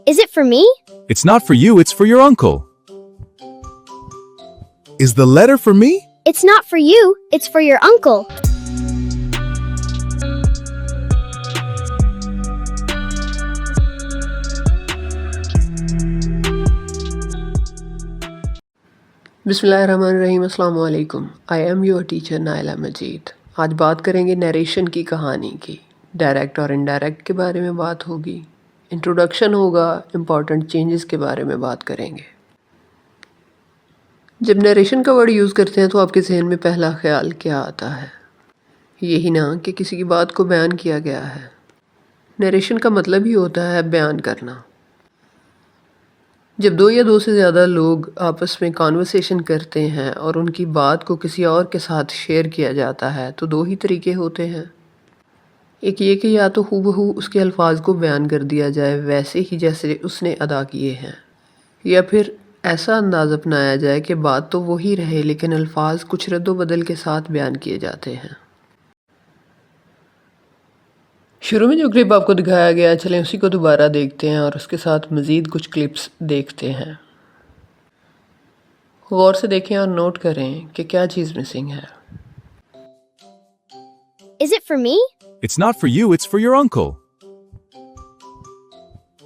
Is it for me? It's not for you, it's for your uncle. Is the letter for me? It's not for you, it's for your uncle. बिस्मिल्लाहिर्रहमानिर्रहीम, अस्सलाम वालेकुम। I am your teacher Naila Majid. आज बात करेंगे narration की कहानी की। Direct और इनडायरेक्ट के बारे में बात होगी, इंट्रोडक्शन होगा, इम्पॉर्टेंट चेंजेस के बारे में बात करेंगे। जब नरेशन का वर्ड यूज़ करते हैं तो आपके जहन में पहला ख्याल क्या आता है? यही ना कि किसी की बात को बयान किया गया है। नरेशन का मतलब ही होता है बयान करना। जब दो या दो से ज़्यादा लोग आपस में कॉन्वर्सेशन करते हैं और उनकी बात को किसी और के साथ शेयर किया जाता है तो दो ही तरीके होते हैं। एक ये कि या तो हूबहू उसके अल्फाज को बयान कर दिया जाए वैसे ही जैसे उसने अदा किए हैं, या फिर ऐसा अंदाज़ अपनाया जाए कि बात तो वही रहे लेकिन अल्फाज कुछ रद्द-व-बदल के साथ बयान किए जाते हैं। शुरू में जो क्लिप आपको दिखाया गया, चलें उसी को दोबारा देखते हैं और उसके साथ मज़ीद कुछ क्लिप्स देखते हैं। गौर से देखें और नोट करें कि क्या चीज़ मिसिंग है। Is it for me? It's not for you, it's for your uncle.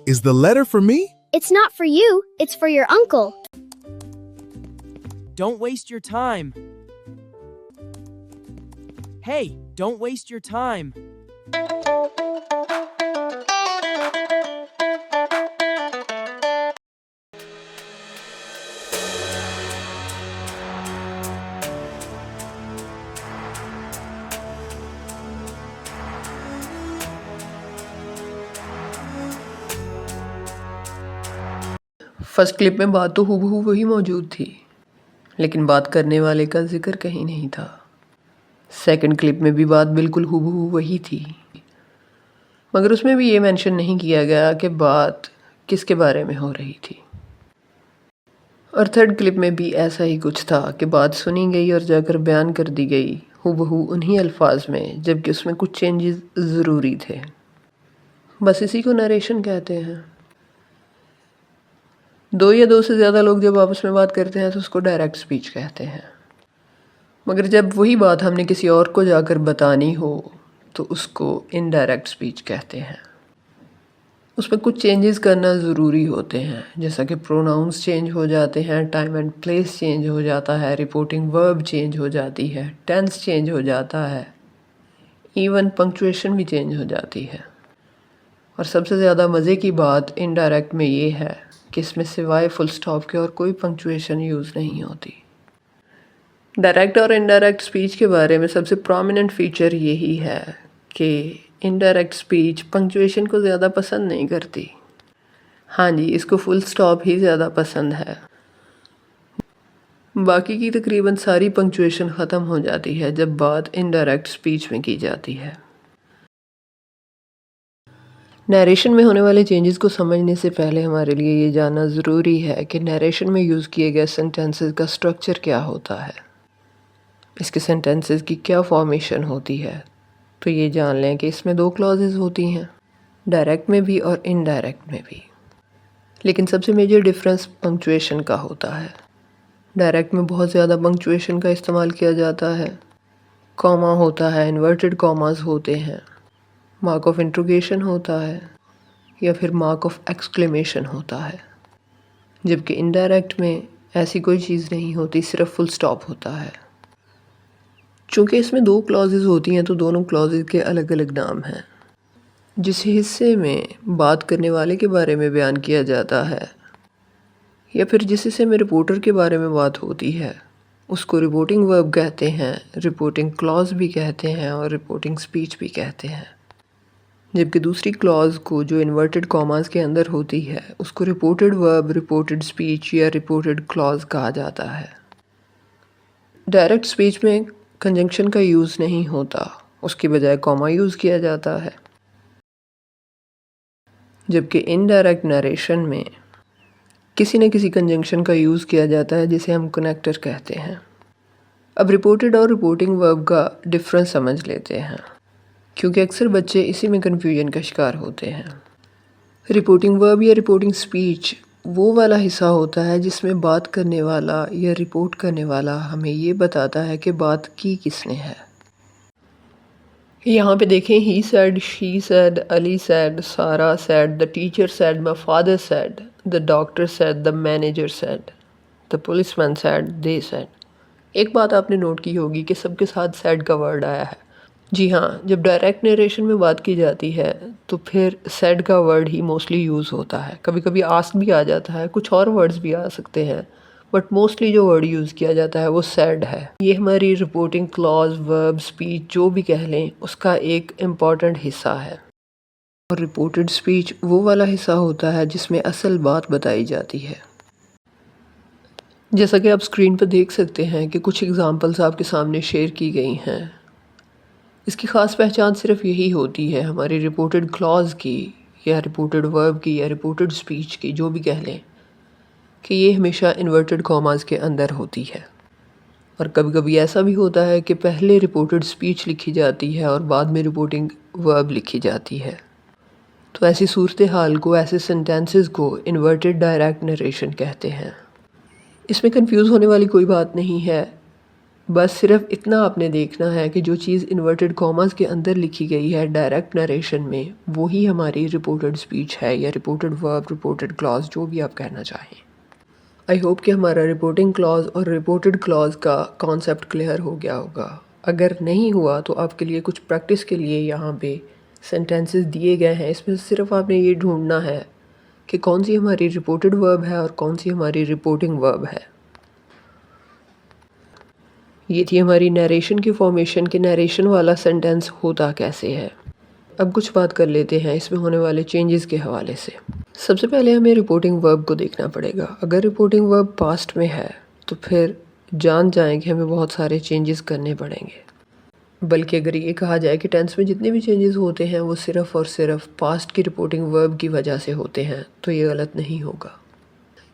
Is the letter for me? It's not for you, it's for your uncle. Don't waste your time. Hey, don't waste your time. First clip में बात तो हूबहू वही मौजूद थी, लेकिन बात करने वाले का जिक्र कहीं नहीं था। सेकंड क्लिप में भी बात बिल्कुल हूबहू वही थी, मगर उसमें भी ये मेंशन नहीं किया गया कि बात किसके बारे में हो रही थी। और थर्ड क्लिप में भी ऐसा ही कुछ था कि बात सुनी गई और जाकर बयान कर दी गई हूबहू उन्हीं अल्फाज में, जबकि उसमें कुछ चेंजेस ज़रूरी थे। बस इसी को नरेशन कहते हैं। दो या दो से ज़्यादा लोग जब आपस में बात करते हैं तो उसको डायरेक्ट स्पीच कहते हैं, मगर जब वही बात हमने किसी और को जाकर बतानी हो तो उसको इनडायरेक्ट स्पीच कहते हैं। उसमें कुछ चेंजेस करना ज़रूरी होते हैं, जैसा कि प्रोनाउंस चेंज हो जाते हैं, टाइम एंड प्लेस चेंज हो जाता है, रिपोर्टिंग वर्ब चेंज हो जाती है, टेंस चेंज हो जाता है, इवन पंक्चुएशन भी चेंज हो जाती है। और सबसे ज़्यादा मज़े की बात इनडायरेक्ट में ये है कि इसमें सिवाय फुल स्टॉप के और कोई पंक्चुएशन यूज़ नहीं होती। डायरेक्ट और इनडायरेक्ट स्पीच के बारे में सबसे प्रोमिनेंट फीचर यही है कि इनडायरेक्ट स्पीच पंक्चुएशन को ज़्यादा पसंद नहीं करती। हाँ जी, इसको फुल स्टॉप ही ज़्यादा पसंद है। बाकी की तकरीबन सारी पंक्चुएशन ख़त्म हो जाती है जब बात इनडायरेक्ट स्पीच में की जाती है। नरेशन में होने वाले चेंजेस को समझने से पहले हमारे लिए ये जानना ज़रूरी है कि नरेशन में यूज़ किए गए सेंटेंसेस का स्ट्रक्चर क्या होता है, इसके सेंटेंसेस की क्या फॉर्मेशन होती है। तो ये जान लें कि इसमें दो क्लॉजेज़ होती हैं, डायरेक्ट में भी और इनडायरेक्ट में भी। लेकिन सबसे मेजर डिफरेंस पंक्चुएशन का होता है। डायरेक्ट में बहुत ज़्यादा पंक्चुएशन का इस्तेमाल किया जाता है, कॉमा होता है, इन्वर्टेड कॉमास होते हैं, मार्क ऑफ इंट्रोगेशन होता है या फिर मार्क ऑफ एक्सक्लेमेशन होता है। जबकि इनडायरेक्ट में ऐसी कोई चीज़ नहीं होती, सिर्फ फुल स्टॉप होता है। चूँकि इसमें दो क्लॉजेज़ होती हैं तो दोनों क्लॉजेज़ के अलग अलग नाम हैं। जिस हिस्से में बात करने वाले के बारे में बयान किया जाता है या फिर जिस हिस्से में रिपोर्टर के बारे में बात होती है उसको रिपोर्टिंग वर्ब कहते हैं, रिपोर्टिंग क्लॉज भी कहते हैं और रिपोर्टिंग स्पीच भी कहते हैं। जबकि दूसरी क्लॉज को जो इन्वर्टेड कॉमास के अंदर होती है उसको रिपोर्टेड वर्ब, रिपोर्टेड स्पीच या रिपोर्टेड क्लॉज कहा जाता है। डायरेक्ट स्पीच में कंजंक्शन का यूज़ नहीं होता, उसके बजाय कॉमा यूज़ किया जाता है। जबकि इनडायरेक्ट नरेशन में किसी न किसी कंजंक्शन का यूज़ किया जाता है जिसे हम कनेक्टर कहते हैं। अब रिपोर्टेड और रिपोर्टिंग वर्ब का डिफरेंस समझ लेते हैं, क्योंकि अक्सर बच्चे इसी में कन्फ्यूजन का शिकार होते हैं। रिपोर्टिंग वर्ब या रिपोर्टिंग स्पीच वो वाला हिस्सा होता है जिसमें बात करने वाला या रिपोर्ट करने वाला हमें ये बताता है कि बात की किसने है। यहाँ पे देखें, he said, she said, Ali said, Sara said, the teacher said, my father said, the doctor said, the manager said, the policeman said, they said. एक बात आपने नोट की होगी कि सबके साथ सैड का वर्ड आया है। जी हाँ, जब डायरेक्ट नरेशन में बात की जाती है तो फिर सैड का वर्ड ही मोस्टली यूज़ होता है। कभी कभी आस्क भी आ जाता है, कुछ और वर्ड्स भी आ सकते हैं, बट मोस्टली जो वर्ड यूज़ किया जाता है वो सैड है। ये हमारी रिपोर्टिंग क्लॉज, वर्ब, स्पीच जो भी कह लें उसका एक इम्पॉर्टेंट हिस्सा है। और रिपोर्टेड स्पीच वो वाला हिस्सा होता है जिसमें असल बात बताई जाती है। जैसा कि आप स्क्रीन पर देख सकते हैं कि कुछ एग्जांपल्स आपके सामने शेयर की गई हैं। इसकी ख़ास पहचान सिर्फ यही होती है हमारी रिपोर्टेड क्लॉज की या रिपोर्टेड वर्ब की या रिपोर्टेड स्पीच की, जो भी कह लें, कि ये हमेशा इन्वर्टेड कॉमास के अंदर होती है। और कभी कभी ऐसा भी होता है कि पहले रिपोर्टेड स्पीच लिखी जाती है और बाद में रिपोर्टिंग वर्ब लिखी जाती है। तो ऐसी सूरत हाल को, ऐसे सेंटेंसेस को इन्वर्टेड डायरेक्ट नरेशन कहते हैं। इसमें कंफ्यूज होने वाली कोई बात नहीं है, बस सिर्फ इतना आपने देखना है कि जो चीज़ इन्वर्टेड कॉमास के अंदर लिखी गई है डायरेक्ट नरेशन में, वो ही हमारी रिपोर्टेड स्पीच है या रिपोर्टेड वर्ब, रिपोर्टेड क्लॉज, जो भी आप कहना चाहें। आई होप कि हमारा रिपोर्टिंग क्लॉज और रिपोर्टेड क्लॉज का कॉन्सेप्ट क्लियर हो गया होगा। अगर नहीं हुआ तो आपके लिए कुछ प्रैक्टिस के लिए यहाँ पे सेंटेंसेस दिए गए हैं। इसमें सिर्फ आपने ये ढूंढना है कि कौन सी हमारी रिपोर्टेड वर्ब है और कौन सी हमारी रिपोर्टिंग वर्ब है। ये थी हमारी नरेशन की फॉर्मेशन के नरेशन वाला सेंटेंस होता कैसे है। अब कुछ बात कर लेते हैं इसमें होने वाले चेंजेस के हवाले से। सबसे पहले हमें रिपोर्टिंग वर्ब को देखना पड़ेगा। अगर रिपोर्टिंग वर्ब पास्ट में है तो फिर जान जाएं कि हमें बहुत सारे चेंजेस करने पड़ेंगे। बल्कि अगर ये कहा जाए कि टेंस में जितने भी चेंजेस होते हैं वो सिर्फ़ और सिर्फ पास्ट की रिपोर्टिंग वर्ब की वजह से होते हैं, तो ये गलत नहीं होगा,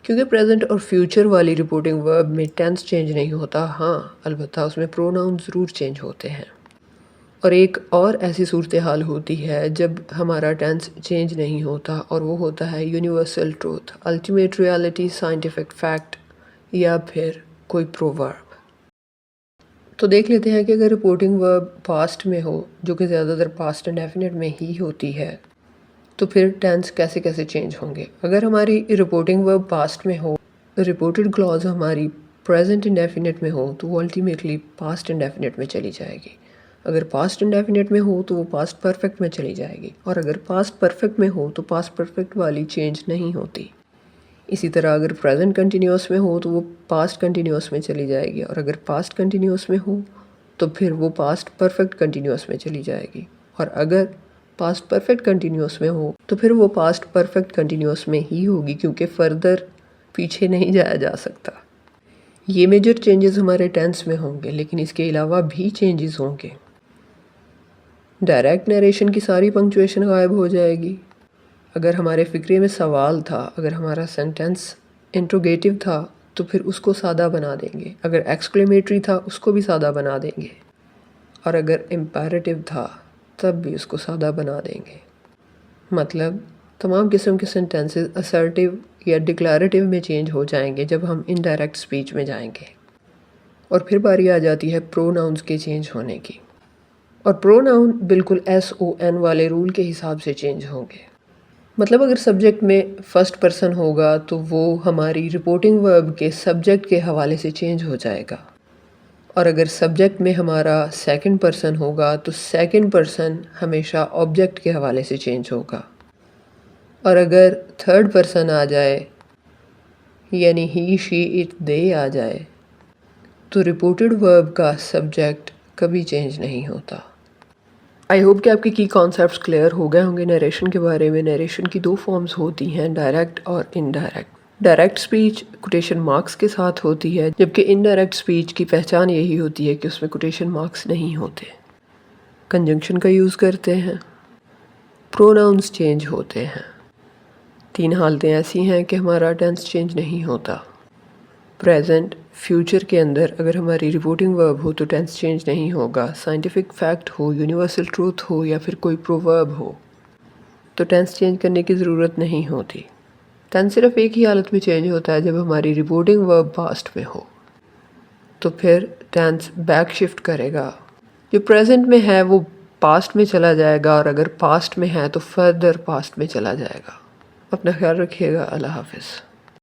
क्योंकि प्रेजेंट और फ्यूचर वाली रिपोर्टिंग वर्ब में टेंस चेंज नहीं होता। हाँ, अलबत्ता उसमें प्रोनाउन ज़रूर चेंज होते हैं। और एक और ऐसी सूरत हाल होती है जब हमारा टेंस चेंज नहीं होता, और वो होता है universal truth, ultimate reality, scientific fact या फिर कोई प्रोवर्ब। तो देख लेते हैं कि अगर रिपोर्टिंग वर्ब पास्ट में हो, जो कि ज़्यादातर पास्ट इंडेफिनिट में ही होती है, तो फिर टेंस कैसे कैसे चेंज होंगे। अगर हमारी रिपोर्टिंग वर्ब पास्ट में हो, रिपोर्टेड क्लॉज हमारी प्रेजेंट इंडेफिनिट में हो, तो वो अल्टीमेटली पास्ट इंडेफिनिट में चली जाएगी। अगर पास्ट इंडेफिनिट में हो तो वो पास्ट परफेक्ट में चली जाएगी, और अगर पास्ट परफेक्ट में हो तो पास्ट परफेक्ट वाली चेंज नहीं होती। इसी तरह अगर प्रेजेंट कंटिन्यूस में हो तो वो पास्ट कंटिन्यूस में चली जाएगी, और अगर पास्ट कंटिन्यूस में हो तो फिर वो पास्ट परफेक्ट कंटिन्यूस में चली जाएगी, और अगर पास्ट परफेक्ट कंटिन्यूस में हो तो फिर वो पास्ट परफेक्ट कंटिन्यूस में ही होगी, क्योंकि फर्दर पीछे नहीं जाया जा सकता। ये मेजर चेंजेस हमारे टेंस में होंगे, लेकिन इसके अलावा भी चेंजेस होंगे। डायरेक्ट नरेशन की सारी पंक्चुएशन गायब हो जाएगी। अगर हमारे फ़िक्रे में सवाल था, अगर हमारा सेंटेंस इंट्रोगेटिव था तो फिर उसको सादा बना देंगे, अगर एक्सक्लेमेटरी था उसको भी सादा बना देंगे, और अगर इम्पेरेटिव था तब भी उसको सादा बना देंगे। मतलब तमाम किस्म के सेंटेंसेस असर्टिव या डिक्लेरेटिव में चेंज हो जाएंगे जब हम इनडायरेक्ट स्पीच में जाएंगे। और फिर बारी आ जाती है प्रोनाउंस के चेंज होने की, और प्रोनाउन बिल्कुल SON वाले रूल के हिसाब से चेंज होंगे। मतलब अगर सब्जेक्ट में फर्स्ट पर्सन होगा तो वो हमारी रिपोर्टिंग वर्ब के सब्जेक्ट के हवाले से चेंज हो जाएगा, और अगर सब्जेक्ट में हमारा सेकंड पर्सन होगा तो सेकंड पर्सन हमेशा ऑब्जेक्ट के हवाले से चेंज होगा, और अगर थर्ड पर्सन आ जाए यानी ही, शी, इट, दे आ जाए तो रिपोर्टेड वर्ब का सब्जेक्ट कभी चेंज नहीं होता। आई होप कि आपके की कॉन्सेप्ट्स क्लियर हो गए होंगे नरेशन के बारे में। नरेशन की 2 फॉर्म्स होती हैं, डायरेक्ट और indirect. Direct speech quotation marks के साथ होती है, जबकि इनडायरेक्ट स्पीच की पहचान यही होती है कि उसमें कोटेशन मार्क्स नहीं होते। कंजंक्शन का यूज़ करते हैं, प्रोनाउंस चेंज होते हैं। 3 हालतें ऐसी हैं कि हमारा टेंस चेंज नहीं होता। प्रेजेंट, फ्यूचर के अंदर अगर हमारी रिपोर्टिंग वर्ब हो तो टेंस चेंज नहीं होगा। साइंटिफिक फैक्ट हो, यूनिवर्सल ट्रूथ हो या फिर कोई प्रोवर्ब हो। तो टेंस चेंज करने की ज़रूरत नहीं होती। टेंस सिर्फ एक ही हालत में चेंज होता है, जब हमारी रिपोर्टिंग वर्ब पास्ट में हो, तो फिर टेंस बैक शिफ्ट करेगा। जो प्रेजेंट में है वो पास्ट में चला जाएगा, और अगर पास्ट में है तो फर्दर पास्ट में चला जाएगा। अपना ख्याल रखिएगा। अल्लाह हाफिज़।